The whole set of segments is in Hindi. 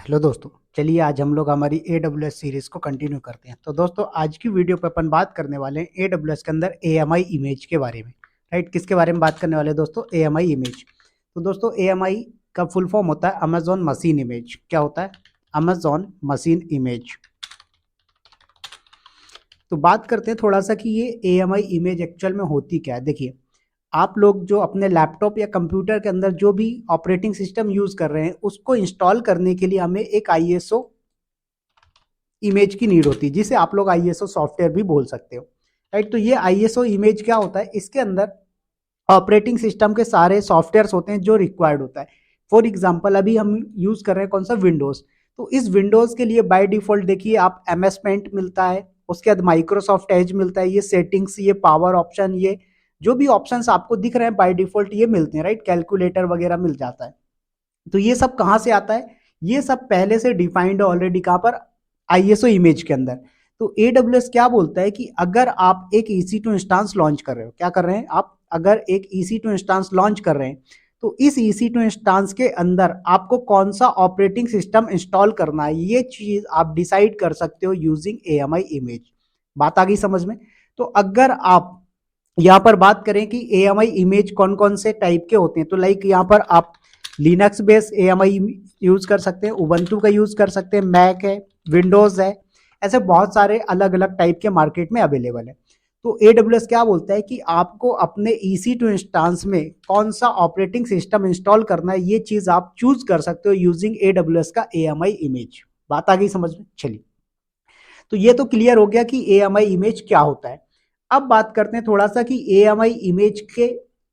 हेलो दोस्तों, चलिए आज हम लोग हमारी AWS सीरीज को कंटिन्यू करते हैं। तो दोस्तों आज की वीडियो पे अपन बात करने वाले हैं AWS के अंदर AMI इमेज के बारे में। राइट, किसके बारे में बात करने वाले हैं दोस्तों? AMI image. तो दोस्तों AMI का फुल फॉर्म होता है अमेजॉन मशीन इमेज। क्या होता है? Amazon machine image. तो बात करते हैं थोड़ा सा कि ये AMI इमेज एक्चुअल में होती क्या है। देखिए, आप लोग जो अपने लैपटॉप या कंप्यूटर के अंदर जो भी ऑपरेटिंग सिस्टम यूज कर रहे हैं उसको इंस्टॉल करने के लिए हमें एक ISO इमेज की नीड होती है, जिसे आप लोग ISO सॉफ्टवेयर भी बोल सकते हो। राइट, तो ये ISO इमेज क्या होता है? इसके अंदर ऑपरेटिंग सिस्टम के सारे सॉफ्टवेयर्स होते हैं जो रिक्वायर्ड होता है। फॉर एग्जांपल अभी हम यूज कर रहे हैं कौन सा? विंडोज। तो इस विंडोज के लिए बाय डिफॉल्ट देखिए आप MS पेंट मिलता है, उसके बाद माइक्रोसॉफ्ट एज मिलता है, ये सेटिंग्स, ये पावर ऑप्शन, ये जो भी ऑप्शंस आपको दिख रहे हैं बाय डिफॉल्ट ये मिलते हैं। राइट, कैलकुलेटर वगैरह मिल जाता है। तो ये सब कहाँ से आता है? ये सब पहले से डिफाइंड है ऑलरेडी। कहाँ पर? ISO इमेज के अंदर। तो AWS क्या बोलता है कि अगर आप एक EC2 इंस्टांस लॉन्च कर रहे हो, क्या कर रहे हैं आप? अगर एक EC2 इंस्टांस लॉन्च कर रहे हैं तो इस EC2 इंस्टांस के अंदर आपको कौन सा ऑपरेटिंग सिस्टम इंस्टॉल करना है, ये चीज आप डिसाइड कर सकते हो यूजिंग AMI इमेज। बात आ गई समझ में? तो अगर आप यहाँ पर बात करें कि AMI इमेज कौन कौन से टाइप के होते हैं, तो लाइक यहाँ पर आप लिनक्स बेस्ड AMI यूज कर सकते हैं, उबंटू का यूज कर सकते हैं, मैक है, विंडोज है, ऐसे बहुत सारे अलग अलग टाइप के मार्केट में अवेलेबल है। तो AWS क्या बोलता है कि आपको अपने EC2 इंस्टांस में कौन सा ऑपरेटिंग सिस्टम इंस्टॉल करना है, ये चीज आप चूज कर सकते हो यूजिंग AWS का AMI इमेज। बात आ गई समझ में? चलिए, तो ये तो क्लियर हो गया कि AMI इमेज क्या होता है। अब बात करते हैं थोड़ा सा कि AMI इमेज के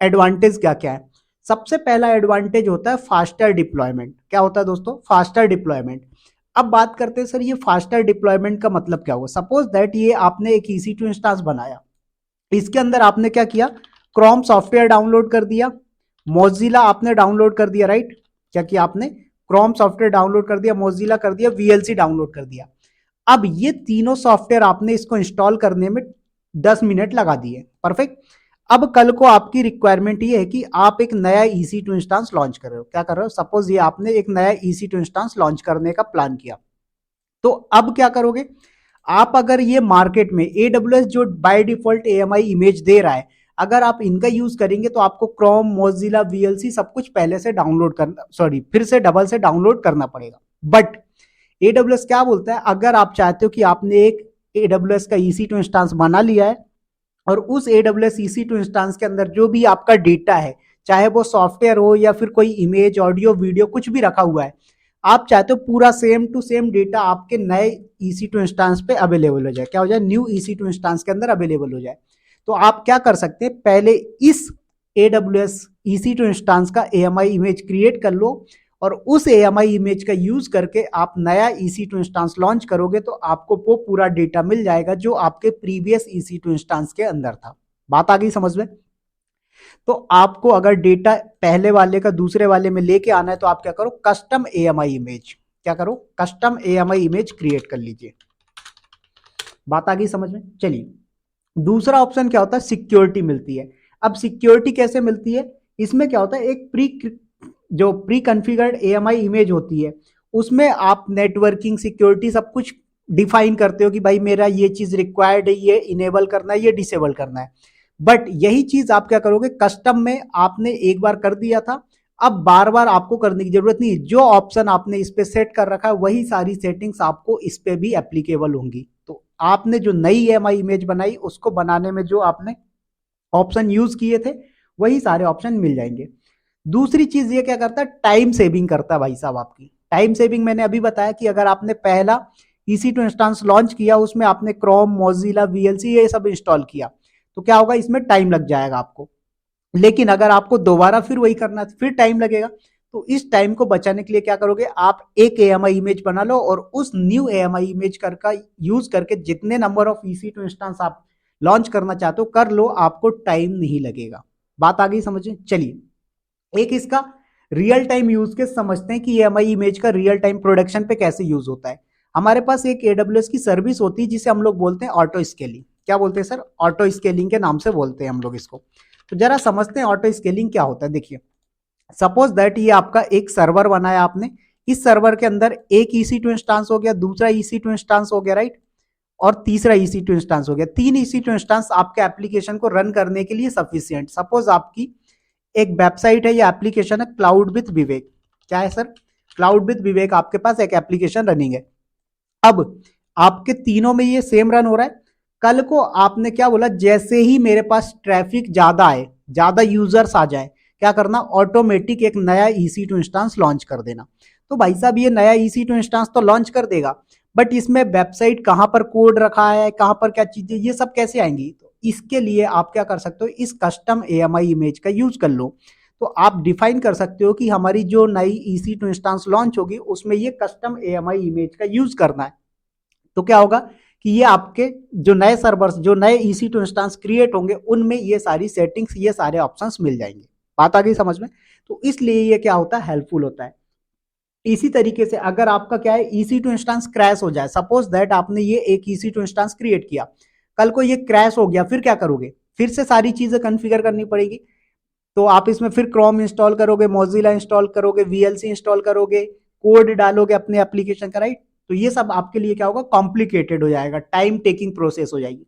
एडवांटेज क्या क्या है। सबसे पहला एडवांटेज होता है फास्टर डिप्लॉयमेंट। क्या होता है दोस्तों? Faster deployment. अब बात करते हैं सर ये फास्टर डिप्लॉयमेंट का मतलब क्या हुआ। सपोज दैट ये आपने एक EC2 इंस्टांस बनाया, इसके अंदर आपने क्या किया? क्रोम सॉफ्टवेयर डाउनलोड कर दिया, मोजिला आपने डाउनलोड कर दिया। राइट, क्या किया आपने? क्रोम सॉफ्टवेयर डाउनलोड कर दिया, मोजिला कर दिया, VLC डाउनलोड कर दिया। अब ये तीनों सॉफ्टवेयर आपने इसको इंस्टॉल करने में 10 मिनट लगा दिए। परफेक्ट। अब कल को आपकी रिक्वायरमेंट ये है कि आप एक नया EC2 इंस्टांस लॉन्च कर रहे हो। क्या कर रहे हो? सपोज ये आपने एक नया EC2 इंस्टांस लॉन्च करने का प्लान किया, तो अब क्या करोगे आप? अगर ये मार्केट में AWS जो बाय डिफॉल्ट AMI इमेज दे रहा है, अगर आप इनका यूज करेंगे तो आपको क्रोम, मोजिला, VLC सब कुछ पहले से डाउनलोड करना, सॉरी फिर से डबल से डाउनलोड करना पड़ेगा। बट AWS क्या बोलता है, अगर आप चाहते हो कि आपने एक AWS का EC2 इंस्टांस बना लिया है और उस AWS EC2 इंस्टांस के अंदर जो भी आपका डेटा है, चाहे वो सॉफ्टवेयर हो या फिर कोई इमेज, ऑडियो, वीडियो कुछ भी रखा हुआ है, आप चाहते हो पूरा सेम टू सेम डेटा आपके नए EC2 इंस्टांस पे अवेलेबल हो जाए। क्या हो जाए? न्यू EC2 इंस्टांस के अंदर अवेलेबल हो जाए। तो आप क्या कर सकते हैं, पहले इस AWS EC2 इंस्टांस का AMI इमेज क्रिएट कर लो और उस AMI इमेज का यूज करके आप नया EC2 इंस्टांस लॉन्च करोगे तो आपको वो पूरा डेटा मिल जाएगा जो आपके प्रीवियस EC2 इंस्टांस के अंदर था। बात आ गई समझ में? तो आपको अगर डेटा पहले वाले का दूसरे वाले में लेके आना है तो आप क्या करो? Custom AMI image. क्या करो? कस्टम AMI इमेज क्रिएट कर लीजिए। बात आ गई समझ में? चलिए, दूसरा ऑप्शन क्या होता है? सिक्योरिटी मिलती है। अब सिक्योरिटी कैसे मिलती है? इसमें क्या होता है, एक प्री कॉन्फ़िगर्ड AMI इमेज होती है, उसमें आप नेटवर्किंग, सिक्योरिटी सब कुछ डिफाइन करते हो कि भाई मेरा ये चीज रिक्वायर्ड है, ये इनेबल करना है, ये डिसेबल करना है। बट यही चीज आप क्या करोगे? कस्टम में आपने एक बार कर दिया था, अब बार बार आपको करने की जरूरत नहीं। जो ऑप्शन आपने इस पे सेट कर रखा है वही सारी सेटिंग्स आपको इस पे भी एप्लीकेबल होंगी। तो आपने जो नई AMI इमेज बनाई उसको बनाने में जो आपने ऑप्शन यूज किए थे वही सारे ऑप्शन मिल जाएंगे। दूसरी चीज ये क्या करता है? टाइम सेविंग करता है भाई साहब आपकी। टाइम सेविंग मैंने अभी बताया कि अगर आपने पहला EC2 इंस्टांस लॉन्च किया, उसमें आपने क्रोम, मोजिला, VLC ये सब इंस्टॉल किया, तो क्या होगा? इसमें टाइम लग जाएगा आपको। लेकिन अगर आपको दोबारा फिर वही करना है फिर टाइम लगेगा। तो इस टाइम को बचाने के लिए क्या करोगे आप? एक AMI इमेज बना लो और उस न्यू AMI इमेज का यूज करके जितने नंबर ऑफ EC2 इंस्टांस आप लॉन्च करना चाहते हो कर लो, आपको टाइम नहीं लगेगा। बात आ गई समझ में? चलिए, एक इसका रियल टाइम यूज के समझते हैं कि AMI इमेज का रियल टाइम प्रोडक्शन पे कैसे यूज होता है। हमारे पास एक AWS की सर्विस होती है जिसे हम लोग बोलते हैं ऑटो स्केलिंग। क्या बोलते हैं सर? ऑटो स्केलिंग के नाम से बोलते हैं हम लोग इसको। तो जरा समझते हैं ऑटो स्केलिंग क्या होता है। देखिए, सपोज दैट ये आपका एक सर्वर बनाया आपने, इस सर्वर के अंदर एक EC2 इंस्टांस हो गया, दूसरा EC2 इंस्टांस हो गया, राइट, और तीसरा EC2 इंस्टांस हो गया। 3 EC2 इंस्टांस आपके एप्लीकेशन को रन करने के लिए सफिशियंट। सपोज आपकी एक वेबसाइट है या एप्लीकेशन है क्लाउड विद विवेक, क्या है सर, क्लाउड विद विवेक, आपके पास एक एप्लीकेशन रनिंग है। अब आपके तीनों में ये सेम रन हो रहा है। कल को आपने क्या बोला, जैसे ही मेरे पास ट्रैफिक ज्यादा आए, ज्यादा यूजर्स आ जाए, क्या करना, ऑटोमेटिक एक नया EC2 इंस्टांस लॉन्च कर देना। तो भाई साहब ये नया EC2 इंस्टांस तो लॉन्च कर देगा, बट इसमें वेबसाइट कहां पर कोड रखा है, कहां पर क्या चीजें, ये सब कैसे आएंगी। तो इसके लिए आप क्या कर सकते हो, इस कस्टम AMI इमेज का यूज कर लो। तो आप डिफाइन कर सकते हो कि हमारी जो नई EC2 इंस्टांस लॉन्च होगी उसमें ये कस्टम AMI इमेज का यूज करना है। तो क्या होगा कि ये आपके जो नए सर्वर्स, जो नए EC2 इंस्टांस क्रिएट होंगे, उनमें ये सारी सेटिंग्स, ये सारे ऑप्शंस मिल जाएंगे। बात आ गई समझ में। तो इसलिए ये क्या होता है, हेल्पफुल होता है। इसी तरीके से अगर आपका क्या है, EC2 इंस्टांस क्रैश हो जाए, सपोज दैट आपने ये एक EC2 इंस्टांस क्रिएट किया, कल को ये क्रैश हो गया, फिर क्या करोगे, फिर से सारी चीजें कॉन्फ़िगर करनी पड़ेगी। तो आप इसमें फिर क्रोम इंस्टॉल करोगे, मोजिला इंस्टॉल करोगे, VLC इंस्टॉल करोगे, कोड डालोगे अपने एप्लीकेशन का, राइट। तो ये सब आपके लिए क्या होगा, कॉम्प्लिकेटेड हो जाएगा, टाइम टेकिंग प्रोसेस हो जाएगी।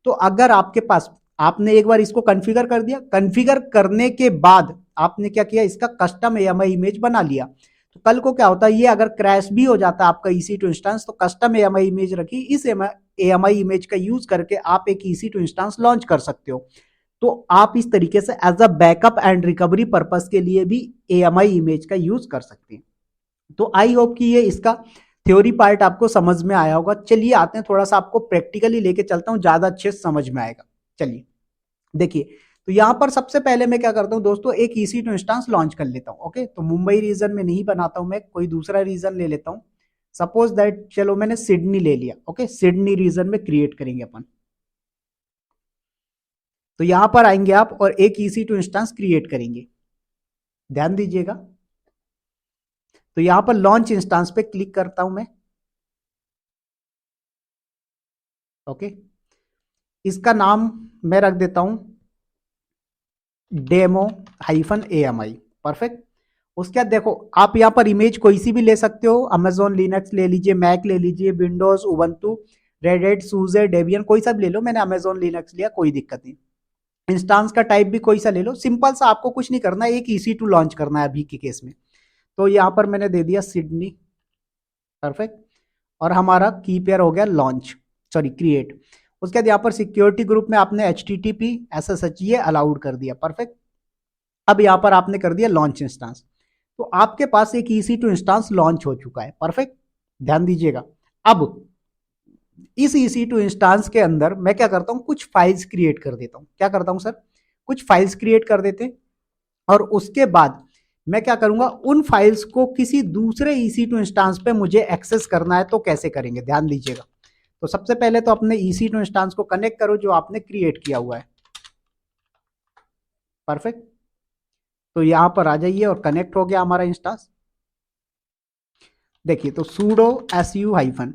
तो अगर आपके पास, आपने एक बार इसको कॉन्फ़िगर कर दिया, कॉन्फ़िगर करने के बाद आपने क्या किया, इसका कस्टम AMI इमेज बना लिया, तो कल को क्या होता है, ये अगर क्रैश भी हो जाता है आपका EC2 इंस्टांस, तो कस्टम AMI इमेज रखी, इस AMI इमेज का यूज करके आप एक EC2 इंस्टांस लॉन्च कर सकते हो। तो आप इस तरीके से as a backup and recovery purpose के लिए भी AMI इमेज का यूज कर सकते हैं। तो आई होप कि ये इसका थ्योरी पार्ट आपको समझ में आया होगा। चलिए आते हैं, थोड़ा सा आपको प्रैक्टिकली लेके चलता हूं, ज्यादा अच्छे से समझ में आएगा। चलिए देखिए, तो यहां पर सबसे पहले मैं क्या करता हूं दोस्तों, एक EC2 इंस्टांस लॉन्च कर लेता हूं। ओके, तो मुंबई रीजन में नहीं बनाता हूं मैं, कोई दूसरा रीजन ले लेता हूं। सपोज दैट, चलो मैंने सिडनी ले लिया। ओके, सिडनी रीजन में क्रिएट करेंगे अपन। तो यहां पर आएंगे आप और एक EC2 इंस्टांस क्रिएट करेंगे, ध्यान दीजिएगा। तो यहां पर लॉन्च इंस्टांस पे क्लिक करता हूं मैं। ओके, इसका नाम मैं रख देता हूं डेमो-AMI। परफेक्ट। उसके बाद देखो, आप यहां पर इमेज कोई सी भी ले सकते हो, अमेजोन लिनक्स ले लीजिए, मैक ले लीजिए, Windows, Ubuntu, Red Hat, SUSE, Debian, कोई सा भी ले लो। मैंने अमेजोन लिनक्स लिया, कोई दिक्कत नहीं। इंस्टांस का टाइप भी कोई सा ले लो, सिंपल सा, आपको कुछ नहीं करना, एक EC2 लॉन्च करना है अभी के केस में। तो यहां पर मैंने दे दिया सिडनी। परफेक्ट। और हमारा की पेयर हो गया लॉन्च, सॉरी क्रिएट। उसके बाद यहाँ पर सिक्योरिटी ग्रुप में आपने HTTP SSH ये अलाउड कर दिया। परफेक्ट। अब यहाँ पर आपने कर दिया लॉन्च इंस्टांस, तो आपके पास एक EC2 इंस्टांस लॉन्च हो चुका है। परफेक्ट, ध्यान दीजिएगा। अब इस EC2 इंस्टांस के अंदर मैं क्या करता हूँ, कुछ फाइल्स क्रिएट कर देता हूँ। क्या करता हूँ सर, कुछ फाइल्स क्रिएट कर देते हैं, और उसके बाद मैं क्या करूंगा, उन फाइल्स को किसी दूसरे EC2 इंस्टांस पे मुझे एक्सेस करना है, तो कैसे करेंगे, ध्यान दीजिएगा। तो सबसे पहले तो अपने EC2 इंस्टांस को कनेक्ट करो जो आपने क्रिएट किया हुआ है। परफेक्ट। तो यहां पर आ जाइए और कनेक्ट हो गया हमारा इंस्टांस। देखिए, तो sudo su-,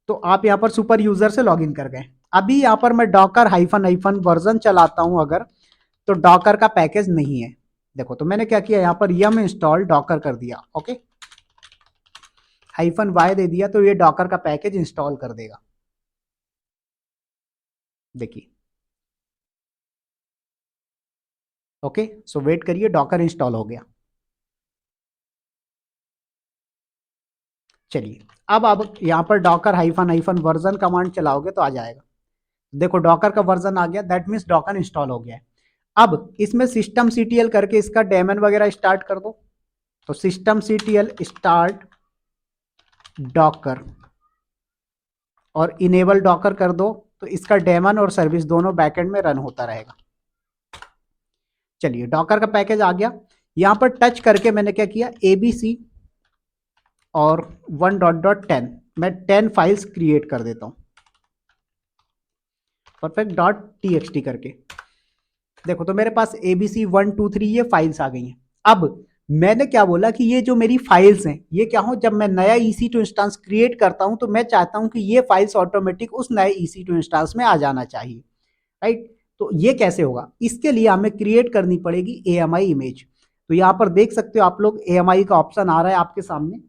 तो आप यहां पर सुपर यूजर से लॉगिन कर गए। अभी यहां पर मैं डॉकर --- वर्जन चलाता हूं अगर, तो डॉकर का पैकेज नहीं है। देखो, तो मैंने क्या किया, यहां पर yum इंस्टॉल डॉकर कर दिया। ओके, -y दे दिया, तो ये डॉकर का पैकेज इंस्टॉल कर देगा। देखिए, ओके, सो वेट करिए, डॉकर इंस्टॉल हो गया। चलिए, अब आप यहां पर डॉकर --- वर्जन कमांड चलाओगे तो आ जाएगा। देखो, डॉकर का वर्जन आ गया, दैट मीन्स डॉकर इंस्टॉल हो गया है। अब इसमें systemctl करके इसका डेमन वगैरह स्टार्ट कर दो। तो systemctl स्टार्ट डॉकर और इनेबल डॉकर कर दो, तो इसका डेमन और सर्विस दोनों बैकएंड में रन होता रहेगा। चलिए, डॉकर का पैकेज आ गया। यहां पर टच करके मैंने क्या किया, ABC और 1.10 मैं 10 फाइल्स क्रिएट कर देता हूं। परफेक्ट, .txt करके। देखो, तो मेरे पास ABC 1 2 3 ये फाइल्स आ गई हैं। अब मैंने क्या बोला कि ये जो मेरी फाइल्स हैं, ये क्या हो, जब मैं नया EC2 इंस्टांस क्रिएट करता हूं तो मैं चाहता हूं कि ये फाइल्स ऑटोमेटिक उस नए EC2 इंस्टांस में आ जाना चाहिए, राइट। तो ये कैसे होगा, इसके लिए हमें क्रिएट करनी पड़ेगी AMI इमेज। तो यहाँ पर देख सकते हो आप लोग AMI का ऑप्शन आ रहा है आपके सामने।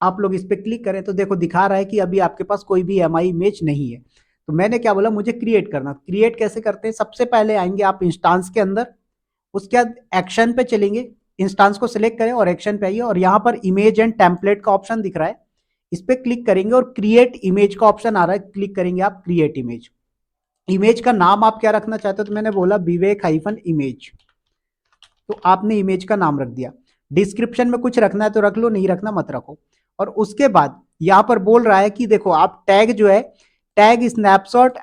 आप लोग इस पे क्लिक करें तो देखो दिखा रहा है कि अभी आपके पास कोई भी MI इमेज नहीं है। तो मैंने क्या बोला, मुझे क्रिएट करना। क्रिएट कैसे करते हैं, सबसे पहले आएंगे आप इंस्टांस के अंदर, उसके बाद एक्शन पे चलेंगे, इंस्टांस को सिलेक्ट करें और एक्शन पे आइए और यहाँ पर इमेज एंड टेम्पलेट का ऑप्शन दिख रहा है, इस पे क्लिक करेंगे और क्रिएट इमेज का ऑप्शन आ रहा है, क्लिक करेंगे आप क्रिएट इमेज। इमेज का नाम आप क्या रखना चाहते हो, तो मैंने बोला विवेक हाइफन इमेज, तो आपने इमेज का नाम रख दिया। डिस्क्रिप्शन में कुछ रखना है तो रख लो, नहीं रखना मत रखो। और उसके बाद यहां पर बोल रहा है कि देखो आप टैग जो है, tag snapshot,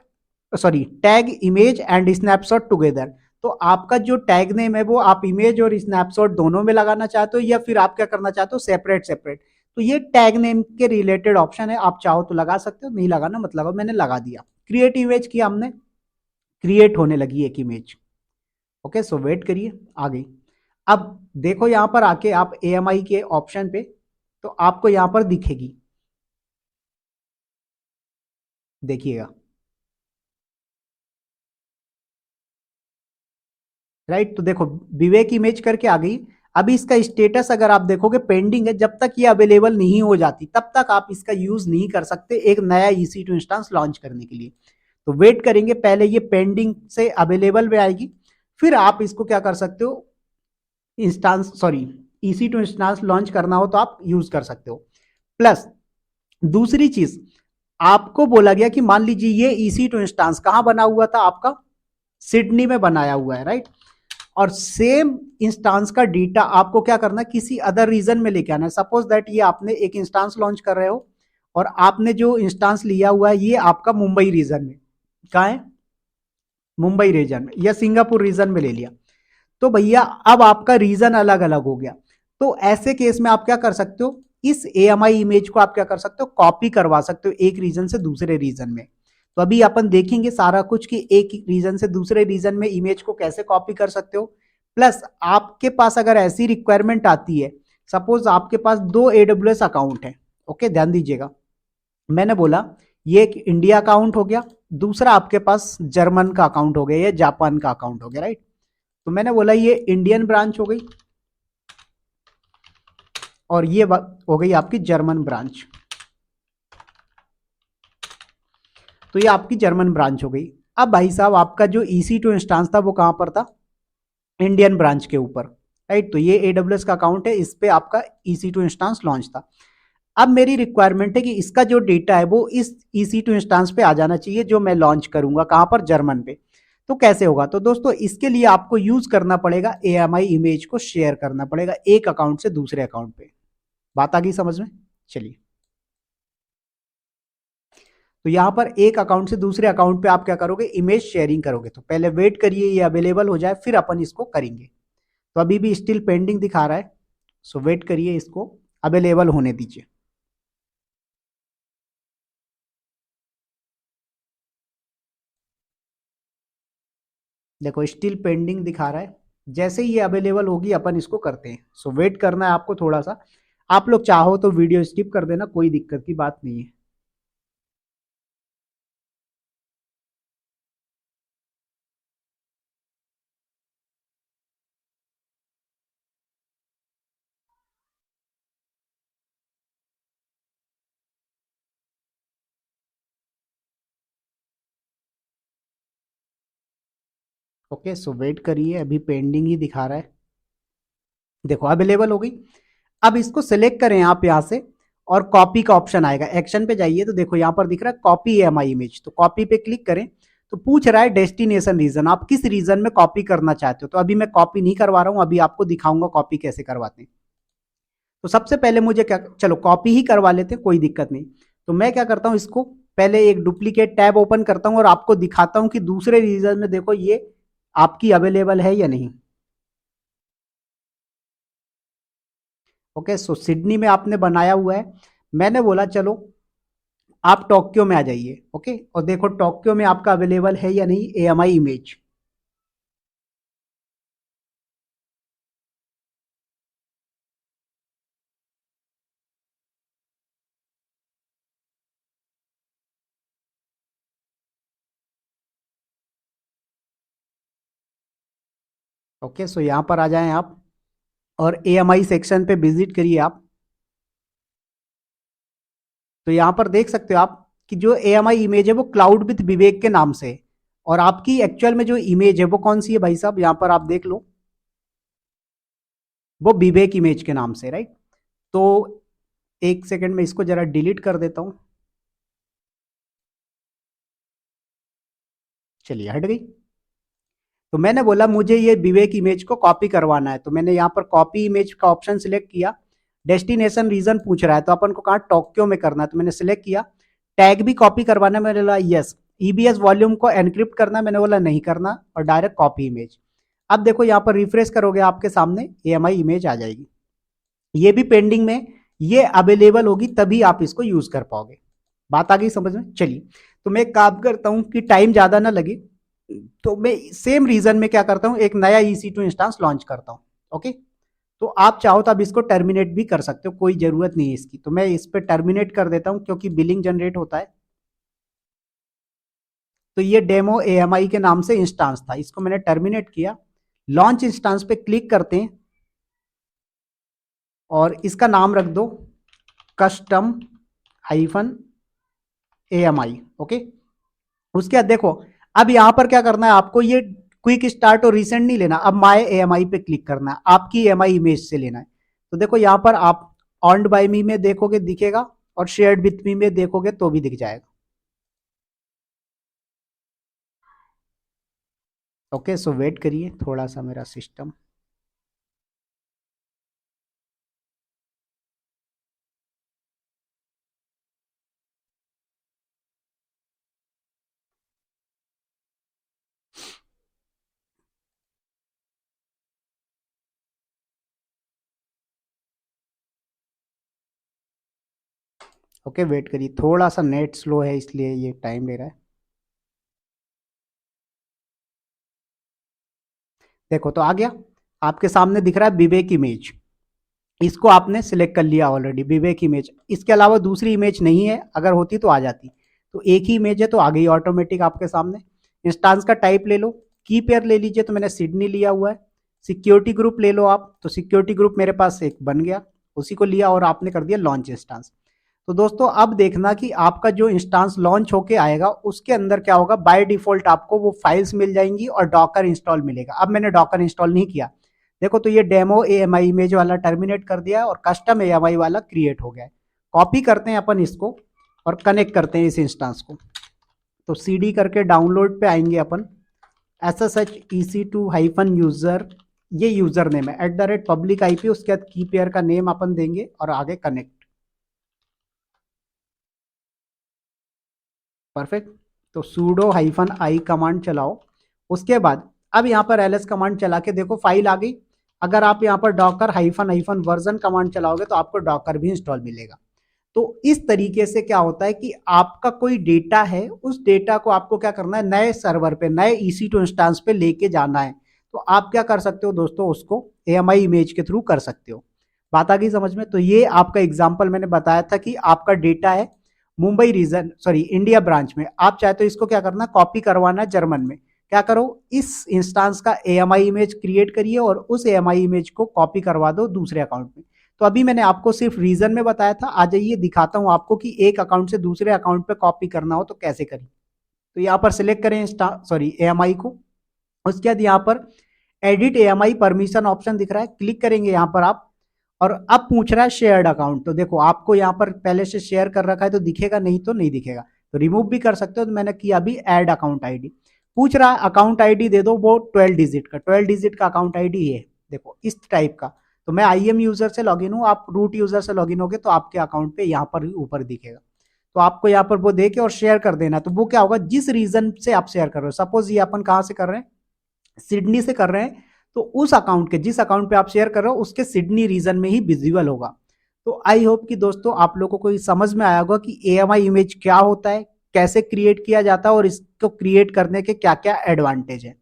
sorry tag image and snapshot together. तो आपका जो टैग नेम है वो आप इमेज और स्नैपशॉट दोनों में लगाना चाहते हो या फिर आप क्या करना चाहते हो, सेपरेट सेपरेट। तो ये टैग नेम के रिलेटेड ऑप्शन है, आप चाहो तो लगा सकते हो, नहीं लगाना मत लगाओ, मैंने लगा दिया। क्रिएट इमेज किया हमने, क्रिएट होने लगी एक इमेज। ओके, सो वेट करिए, आ गई। अब देखो यहां पर आके आप AMI के ऑप्शन पे, तो आपको यहां पर दिखेगी, देखिएगा, राइट। तो देखो विवेक इमेज करके आ गई। अभी इसका स्टेटस अगर आप देखोगे पेंडिंग है, जब तक ये अवेलेबल नहीं हो जाती तब तक आप इसका यूज नहीं कर सकते एक नया EC2 इंस्टांस लॉन्च करने के लिए। तो वेट करेंगे, पहले ये पेंडिंग से अवेलेबल में आएगी, फिर आप इसको क्या कर सकते हो, instance sorry EC2 instance launch करना हो तो आप यूज कर सकते हो। प्लस दूसरी चीज, आपको बोला गया कि मान लीजिए ये EC2 इंस्टांस कहां बना हुआ था आपका, सिडनी में बनाया हुआ है, राइट। और सेम इंस्टांस का डेटा आपको क्या करना है, किसी अदर रीजन में लेके आना है। सपोज दैट ये आपने एक इंस्टांस लॉन्च कर रहे हो और आपने जो इंस्टांस लिया हुआ है ये आपका मुंबई रीजन में, कहाँ है, मुंबई रीजन में या सिंगापुर रीजन में ले लिया। तो भैया अब आपका रीजन अलग अलग हो गया। तो ऐसे केस में आप क्या कर सकते हो, इस AMI इमेज को आप क्या कर सकते हो, कॉपी करवा सकते हो एक रीजन से दूसरे रीजन में। तो अभी अपन देखेंगे सारा कुछ कि एक रीजन से दूसरे रीजन में इमेज को कैसे कॉपी कर सकते हो। प्लस आपके पास अगर ऐसी रिक्वायरमेंट आती है, सपोज आपके पास 2 AWS अकाउंट है, ओके ध्यान दीजिएगा, मैंने बोला ये एक इंडिया अकाउंट हो गया, दूसरा आपके पास जर्मन का अकाउंट हो गया या जापान का अकाउंट हो गया, राइट। तो मैंने बोला ये इंडियन ब्रांच हो गई और ये हो गई आपकी जर्मन ब्रांच, तो ये आपकी जर्मन ब्रांच हो गई। अब भाई साहब आपका जो EC2 इंस्टांस था वो कहां पर था, इंडियन ब्रांच के ऊपर, राइट। तो ये AWS का अकाउंट है, इस पे आपका EC2 इंस्टांस लॉन्च था। अब मेरी रिक्वायरमेंट है कि इसका जो डेटा है वो इस EC2 इंस्टांस पे आ जाना चाहिए जो मैं लॉन्च करूंगा, कहां पर, जर्मन पे। तो कैसे होगा, तो दोस्तों इसके लिए आपको यूज करना पड़ेगा AMI इमेज को शेयर करना पड़ेगा एक अकाउंट से दूसरे अकाउंट पे। बात आ गई समझ में, चलिए। तो यहां पर एक अकाउंट से दूसरे अकाउंट पे आप क्या करोगे, इमेज शेयरिंग करोगे। तो पहले वेट करिए ये अवेलेबल हो जाए फिर अपन इसको करेंगे। तो अभी भी स्टिल पेंडिंग दिखा रहा है, सो वेट करिए, इसको अवेलेबल होने दीजिए। देखो स्टिल पेंडिंग दिखा रहा है, जैसे ही ये अवेलेबल होगी अपन इसको करते हैं। सो वेट करना है आपको थोड़ा सा, आप लोग चाहो तो वीडियो स्किप कर देना, कोई दिक्कत की बात नहीं है। ओके, सो वेट करिए, अभी पेंडिंग ही दिखा रहा है। देखो अवेलेबल हो गई। अब इसको सिलेक्ट करें आप यहाँ से और कॉपी का ऑप्शन आएगा, एक्शन पे जाइए तो देखो यहाँ पर दिख रहा है कॉपी AMI इमेज, तो कॉपी पे क्लिक करें। तो पूछ रहा है डेस्टिनेशन रीजन, आप किस रीजन में कॉपी करना चाहते हो। तो अभी मैं कॉपी नहीं करवा रहा हूँ, अभी आपको दिखाऊंगा कॉपी कैसे करवाते हैं। तो सबसे पहले मुझे क्या, चलो कॉपी ही करवा लेते हैं, कोई दिक्कत नहीं। तो मैं क्या करता हूँ, इसको पहले एक डुप्लीकेट टैब ओपन करता हूँ और आपको दिखाता हूँ कि दूसरे रीजन में देखो ये आपकी अवेलेबल है या नहीं। ओके, सो सिडनी में आपने बनाया हुआ है, मैंने बोला चलो आप टोक्यो में आ जाइए। ओके, और देखो टोक्यो में आपका अवेलेबल है या नहीं AMI इमेज। ओके, सो यहां पर आ जाएं आप, और AMI सेक्शन पे विजिट करिए आप। तो यहां पर देख सकते हो आप कि जो AMI इमेज है वो क्लाउड विथ विवेक के नाम से है, और आपकी एक्चुअल में जो इमेज है वो कौन सी है भाई साहब, यहां पर आप देख लो, वो विवेक इमेज के नाम से, राइट। तो एक सेकंड में इसको जरा डिलीट कर देता हूं, चलिए हट गई। तो मैंने बोला मुझे ये विवेक इमेज को कॉपी करवाना है, तो मैंने यहाँ पर कॉपी इमेज का ऑप्शन सिलेक्ट किया। डेस्टिनेशन रीजन पूछ रहा है, तो अपन को कहाँ टोक्यो में करना है, तो मैंने सिलेक्ट किया। टैग भी कॉपी करवाना है, मैंने बोला यस। EBS वॉल्यूम को एनक्रिप्ट करना है, मैंने बोला नहीं करना, और डायरेक्ट कॉपी इमेज। अब देखो यहाँ पर रिफ्रेश करोगे आपके सामने AMI इमेज आ जाएगी। ये भी पेंडिंग में, ये अवेलेबल होगी तभी आप इसको यूज कर पाओगे। बात आ गई समझ में। चलिए, तो मैं एक काम करता हूं कि टाइम ज्यादा ना लगे, तो मैं सेम रीजन में क्या करता हूं, एक नया EC2 इंस्टांस लॉन्च करता हूं। ओके, तो आप चाहो तो अब इसको टर्मिनेट भी कर सकते हो, कोई जरूरत नहीं है इसकी। तो मैं इस पर टर्मिनेट कर देता हूं क्योंकि बिलिंग जनरेट होता है। तो ये डेमो AMI के नाम से इंस्टांस था, इसको मैंने टर्मिनेट किया। लॉन्च इंस्टांस पे क्लिक करते हैं और इसका नाम रख दो कस्टम हाइफन AMI। ओके, उसके बाद देखो, अब यहां पर क्या करना है आपको, ये क्विक स्टार्ट और रिसेंट नहीं लेना, अब माय AMI पे क्लिक करना है, आपकी AMI इमेज से लेना है। तो देखो यहां पर आप ऑन्ड बाय मी में देखोगे दिखेगा, और शेयर्ड विथ मी में देखोगे तो भी दिख जाएगा। ओके, सो वेट करिए थोड़ा सा, मेरा सिस्टम। ओके, वेट करिए, थोड़ा सा नेट स्लो है इसलिए ये टाइम ले रहा है। देखो तो आ गया, आपके सामने दिख रहा है विवेक इमेज। इसको आपने सिलेक्ट कर लिया ऑलरेडी, विवेक इमेज। इसके अलावा दूसरी इमेज नहीं है, अगर होती तो आ जाती। तो एक ही इमेज है तो आ गई ऑटोमेटिक आपके सामने। इंस्टांस का टाइप ले लो, की पेयर ले लीजिए, तो मैंने सिडनी लिया हुआ है। सिक्योरिटी ग्रुप ले लो आप, तो सिक्योरिटी ग्रुप मेरे पास एक बन गया, उसी को लिया और आपने कर दिया लॉन्च इंस्टांस। तो दोस्तों अब देखना कि आपका जो इंस्टांस लॉन्च होके आएगा उसके अंदर क्या होगा, बाय डिफॉल्ट आपको वो फाइल्स मिल जाएंगी और डॉकर इंस्टॉल मिलेगा। अब मैंने डॉकर इंस्टॉल नहीं किया, देखो तो ये डेमो AMI इमेज वाला टर्मिनेट कर दिया है और कस्टम AMI वाला क्रिएट हो गया है। कॉपी करते हैं अपन इसको और कनेक्ट करते हैं इस इंस्टांस को। तो CD करके डाउनलोड पे आएंगे अपन, SSH EC2 हाइफन यूजर, ये यूजर नेम है, @public IP, उसके बाद की पेयर का नेम अपन देंगे और आगे कनेक्ट। परफेक्ट। तो sudo हाइफन आई कमांड चलाओ। उसके बाद अब यहाँ पर ls कमांड चला के देखो फाइल आ गई। अगर आप यहाँ पर Docker hyphen hyphen version command चलाओगे तो आपको डॉकर भी इंस्टॉल मिलेगा। तो इस तरीके से क्या होता है कि आपका कोई डेटा है, उस डेटा को आपको क्या करना है, नए सर्वर पे, नए EC2 इंस्टांस पे लेके जाना है। तो आप क्या कर सकते हो दोस्तों, उसको AMI इमेज के थ्रू कर सकते हो। बात आ गई समझ में। तो ये आपका एग्जाम्पल मैंने बताया था कि आपका डेटा है Mumbai region, sorry India branch में, आप चाहे तो इसको क्या करना, कॉपी करवाना है जर्मन में। क्या करो, इस इंस्टांस का AMI इमेज क्रिएट करिए और उस AMI इमेज को कॉपी करवा दो दूसरे अकाउंट में। तो अभी मैंने आपको सिर्फ रीजन में बताया था, आ जाइए दिखाता हूं आपको कि एक अकाउंट से दूसरे अकाउंट पे कॉपी करना हो तो कैसे करें। तो यहाँ पर सिलेक्ट करें सॉरी AMI को। उसके बाद यहाँ पर एडिट AMI परमिशन ऑप्शन दिख रहा है, क्लिक करेंगे यहाँ पर आप। और अब पूछ रहा है शेयर्ड अकाउंट, तो देखो आपको यहाँ पर पहले से शेयर कर रखा है तो दिखेगा, नहीं तो नहीं दिखेगा। तो रिमूव भी कर सकते हो, तो मैंने किया अभी ऐड अकाउंट आईडी। पूछ रहा है अकाउंट आईडी दे दो, वो 12 डिजिट का, 12 डिजिट का अकाउंट आईडी है, देखो इस टाइप का। तो मैं IM यूजर से लॉगिन हूँ, आप रूट यूजर से लॉगिन होगे तो आपके अकाउंट पे यहाँ पर ऊपर दिखेगा। तो आपको यहाँ पर वो दे के और शेयर कर देना। तो वो क्या होगा, जिस रीजन से आप शेयर कर रहे हो, सपोज ये अपन कहाँ से कर रहे हैं, सिडनी से कर रहे हैं, तो उस अकाउंट के, जिस अकाउंट पे आप शेयर कर रहे हो उसके सिडनी रीजन में ही विजिबल होगा। तो आई होप कि दोस्तों आप लोगों को समझ में आया होगा कि AMI इमेज क्या होता है, कैसे क्रिएट किया जाता है और इसको क्रिएट करने के क्या क्या एडवांटेज है।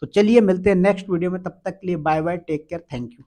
तो चलिए मिलते हैं नेक्स्ट वीडियो में, तब तक के लिए bye bye, take care, thank you.